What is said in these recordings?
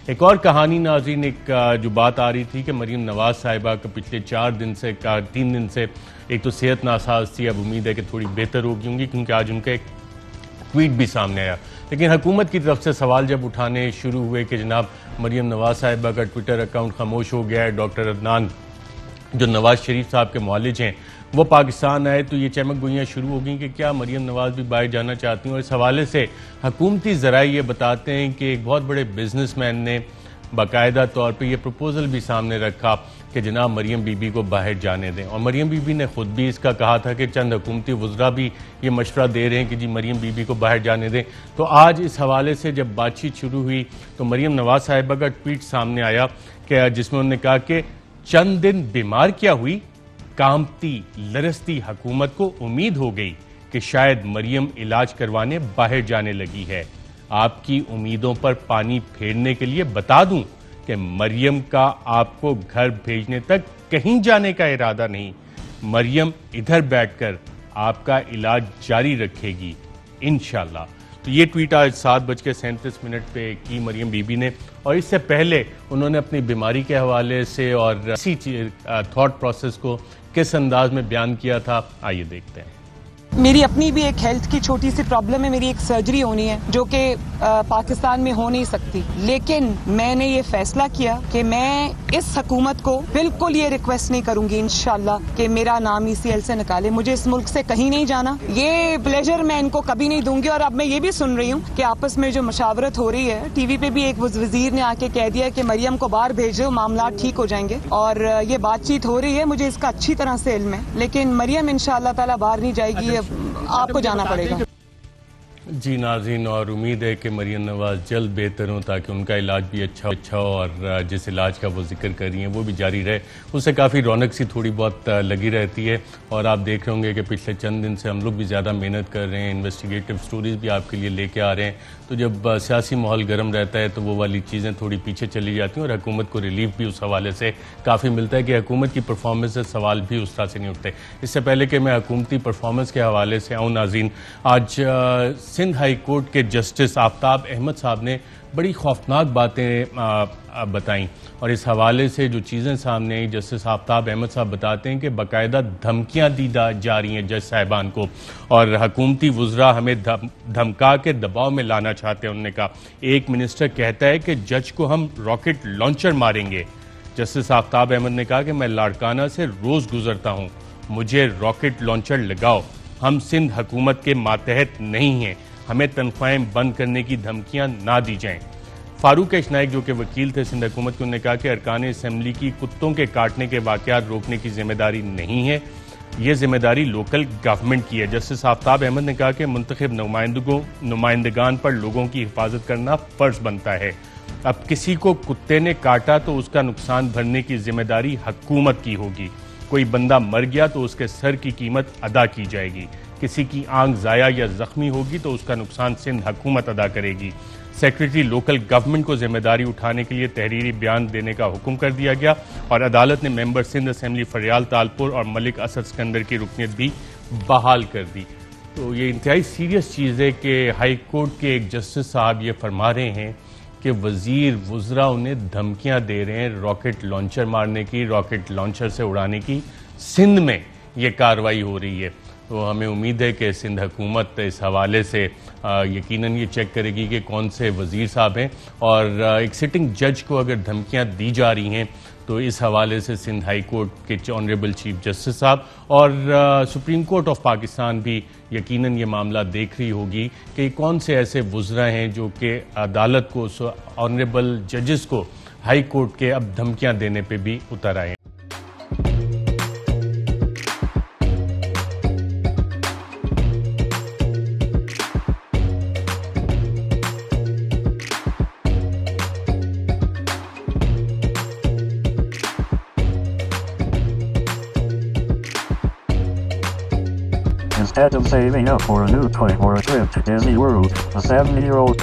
एक और कहानी नाज़रीन, एक जो बात आ रही थी कि मरीम नवाज साहिबा का पिछले 3 दिन से एक तो सेहत नासाज थी। अब उम्मीद है कि थोड़ी बेहतर होगी होंगी, क्योंकि आज उनका एक ट्वीट भी सामने आया। लेकिन हुकूमत की तरफ से सवाल जब उठाने शुरू हुए कि जनाब मरीम नवाज साहिबा का ट्विटर अकाउंट खामोश हो गया है, डॉक्टर अदनान जो नवाज शरीफ साहब के मुआलिज हैं वो पाकिस्तान आए, तो ये चमक गोइयाँ शुरू हो गई कि क्या मरीम नवाज भी बाहर जाना चाहती हैं। और इस हवाले से हुकूमती ज़राए ये बताते हैं कि एक बहुत बड़े बिजनेसमैन ने बाकायदा तौर पे ये प्रपोजल भी सामने रखा कि जनाब मरीम बीबी को बाहर जाने दें। और मरीम बीबी ने खुद भी इसका कहा था कि चंद हुकूमती वज़रा भी ये मशवरा दे रहे हैं कि जी मरीम बीबी को बाहर जाने दें। तो आज इस हवाले से जब बातचीत शुरू हुई तो मरीम नवाज साहिबा का ट्वीट सामने आया कि जिसमें उन्होंने कहा कि चंद दिन बीमार क्या हुई, कांपती लरसती हुकूमत को उम्मीद हो गई कि शायद मरियम इलाज करवाने बाहर जाने लगी है। आपकी उम्मीदों पर पानी फेरने के लिए बता दूं कि मरियम का आपको घर भेजने तक कहीं जाने का इरादा नहीं। मरियम इधर बैठकर आपका इलाज जारी रखेगी इंशाल्लाह। तो ये ट्वीट आज 7:37 पे की मरियम बीबी ने, और इससे पहले उन्होंने अपनी बीमारी के हवाले से और इसी थॉट प्रोसेस को किस अंदाज में बयान किया था, आइए देखते हैं। मेरी अपनी भी एक हेल्थ की छोटी सी प्रॉब्लम है। मेरी एक सर्जरी होनी है जो कि पाकिस्तान में हो नहीं सकती, लेकिन मैंने ये फैसला किया कि मैं इस हुकूमत को बिल्कुल ये रिक्वेस्ट नहीं करूंगी इंशाल्लाह कि मेरा नाम ECL से निकाले। मुझे इस मुल्क से कहीं नहीं जाना, ये प्लेजर मैं इनको कभी नहीं दूंगी। और अब मैं ये भी सुन रही हूँ कि आपस में जो मशावरत हो रही है, टीवी पे भी एक वजीर ने आके कह दिया कि मरियम को बाहर भेजो, मामला ठीक हो जाएंगे। और ये बातचीत हो रही है, मुझे इसका अच्छी तरह से इल्म है, लेकिन मरियम इंशाल्लाह ताला बाहर नहीं जाएगी, आपको जाना पड़ेगा। जी नाज़रीन, और उम्मीद है कि मरियम नवाज जल्द बेहतर हो ताकि उनका इलाज भी अच्छा हो और जिस इलाज का वो जिक्र कर रही हैं वो भी जारी रहे। उससे काफ़ी रौनक सी थोड़ी बहुत लगी रहती है। और आप देख रहे होंगे कि पिछले चंद दिन से हम लोग भी ज़्यादा मेहनत कर रहे हैं, इन्वेस्टिगेटिव स्टोरीज़ भी आपके लिए लेके आ रहे हैं। तो जब सियासी माहौल गर्म रहता है तो वो वाली चीज़ें थोड़ी पीछे चली जाती हैं और हुकूमत को रिलीफ भी उस हवाले से काफ़ी मिलता है कि हुकूमत की परफॉर्मेंस से सवाल भी उस तरह से नहीं उठते। इससे पहले कि मैं हुकूमती परफॉर्मेंस के हवाले से आऊँ नाज़रीन, आज सिंध हाई कोर्ट के जस्टिस आफ्ताब अहमद साहब ने बड़ी खौफनाक बातें बताईं। और इस हवाले से जो चीज़ें सामने आई, जस्टिस आफ्ताब अहमद साहब बताते हैं कि बाकायदा धमकियाँ दी जा रही हैं जज साहिबान को, और हुकूमती वज़रा हमें धमका के दबाव में लाना चाहते हैं। उन्होंने कहा एक मिनिस्टर कहता है कि जज को हम रॉकेट लॉन्चर मारेंगे। जस्टिस आफ्ताब अहमद ने कहा कि मैं लाड़काना से रोज़ गुजरता हूँ, मुझे रॉकेट लॉन्चर लगाओ, हम सिंध हुकूमत के मातहत नहीं हैं, हमें तनख्वाहें बंद करने की धमकियां ना दी जाएं। फारूक नाइक जो कि वकील थे सिंध हुकूमत के, उन्होंने कहा कि अरकान असम्बली की कुत्तों के काटने के वाक़यात रोकने की जिम्मेदारी नहीं है, ये जिम्मेदारी लोकल गवर्नमेंट की है। जस्टिस आफ्ताब अहमद ने कहा कि मुंतखब नुमाइंदगान पर लोगों की हिफाजत करना फ़र्ज बनता है। अब किसी को कुत्ते ने काटा तो उसका नुकसान भरने की जिम्मेदारी हुकूमत की होगी। कोई बंदा मर गया तो उसके सर की कीमत अदा की जाएगी। किसी की आंख ज़ाया या ज़ख्मी होगी तो उसका नुकसान सिंध हुकूमत अदा करेगी। सेक्रेटरी लोकल गवर्नमेंट को जिम्मेदारी उठाने के लिए तहरीरी बयान देने का हुक्म कर दिया गया। और अदालत ने मेंबर सिंध असम्बली फरियाल तालपुर और मलिक असद सिकंदर की रुकनीत भी बहाल कर दी। तो ये इंतहाई सीरियस चीज़ है कि हाई कोर्ट के एक जस्टिस साहब ये फरमा रहे हैं कि वज़ीर वज़रा उन्हें धमकियां दे रहे हैं रॉकेट लॉन्चर मारने की, रॉकेट लॉन्चर से उड़ाने की। सिंध में ये कार्रवाई हो रही है, तो हमें उम्मीद है कि सिंध हुकूमत इस हवाले से यकीनन ये चेक करेगी कि कौन से वज़ीर साहब हैं। और एक सिटिंग जज को अगर धमकियां दी जा रही हैं तो इस हवाले से सिंध हाई कोर्ट के ऑनरेबल चीफ जस्टिस साहब और सुप्रीम कोर्ट ऑफ पाकिस्तान भी यकीनन ये मामला देख रही होगी कि कौन से ऐसे वज़रा हैं जो कि अदालत को, ऑनरेबल जजेस को हाई कोर्ट के अब धमकियां देने पे भी उतर आए। Instead of saving up for a new toy or a trip to Disney World, a 70-year-old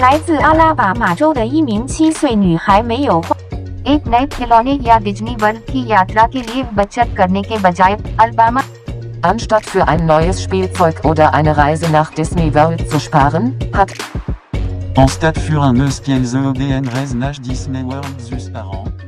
来自阿拉巴马州的一名7岁女孩没有花 एक नए खिलौने या डिज्नी वर्ल्ड की यात्रा के लिए बचत करने के बजाय Alabama Anstatt für ein neues Spielzeug oder eine Reise nach Disney World zu sparen, hat En stade für un eus kiel ze ODN reiznach Disney World zus par an.